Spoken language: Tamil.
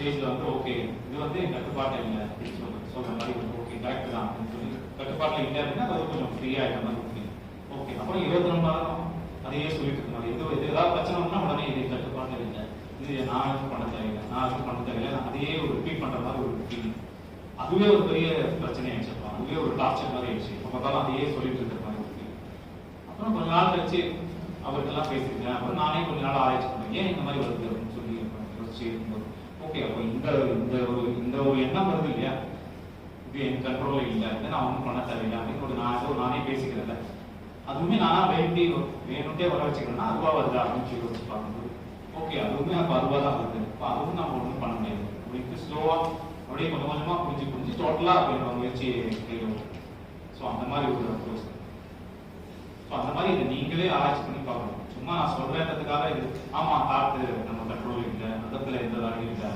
ஸ்டேஜில் வந்து ஓகே இது வந்து என் கட்டுப்பாட்டை இல்லை அப்படின்னு சொல்கிற மாதிரி வந்து ஓகே கரெக்ட் தான் அப்படின்னு சொல்லி கட்டுப்பாட்டில் இல்லை அப்படின்னா அது கொஞ்சம் ஃப்ரீயாக இருக்க மாதிரி ஓகே ஓகே. அப்புறம் 24 மணி நேரம் அதையே சொல்லிட்டு இருக்க மாதிரி இது ஏதாவது பிரச்சனை வந்தா உடனே இது கட்டுப்பாட்டில் இல்லை, இது நான் எதுவும் பண்ண தேவையில்லை, நான் எதுவும் பண்ண தேவையில்லை, அதையே ஒரு ரிப்பீட் பண்ணுற மாதிரி ஒரு ஃபீலிங். அதுவே ஒரு பெரிய பிரச்சனை ஆயிடுச்சுப்பா, அதுவே ஒரு டார்ச்சர் மாதிரி ஆயிடுச்சு. அப்போ அதையே சொல்லிட்டு இருக்கிற மாதிரி ஒரு ஃபீல். அப்புறம் கொஞ்ச நாள் கழிச்சு அவருக்கெல்லாம் பேசியிருக்கேன். அப்புறம் நானே கொஞ்ச நாள் ஆராய்ச்சி பண்ணேன், ஏன் இந்த மாதிரி வருது அப்படின்னு சொல்லி யோசிச்சு இருக்கும்போது ஓகே அப்போ இந்த ஒரு எண்ணம் வருது இல்லையா, இது என் கண்ட்ரோலில் இல்லை, இதை நான் ஒன்றும் பண்ண தேவையில்லை அப்படின்னு நானே பேசிக்கிறேன்ல, அதுவுமே நானா வேணும்ட்டே வர வச்சுக்கிறேன்னா அதுவா வருதா அப்படின்னு சொல்லி யோசிச்சு பார்க்கும்போது ஓகே அதுவுமே அப்போ அதுவாக தான் வருது. இப்போ அதுவும் நம்ம ஒன்றும் பண்ண முடியாது அப்படின்னு ஸ்லோவாக அப்படியே கொஞ்சம் கொஞ்சமாக புரிஞ்சு டோட்டலாக அப்படின்ற முயற்சி கையில். ஸோ அந்த மாதிரி ஒரு அப்ரோச். ஸோ அந்த மாதிரி இதை நீங்களே ஆராய்ச்சி பண்ணி பார்க்கணும். சும்மா நான் சொல்றேன்றதுக்காக இது ஆமா காத்து நம்ம கண்ட்ரோல் இல்லை, மதத்தில் எந்த வேலையும் இல்லை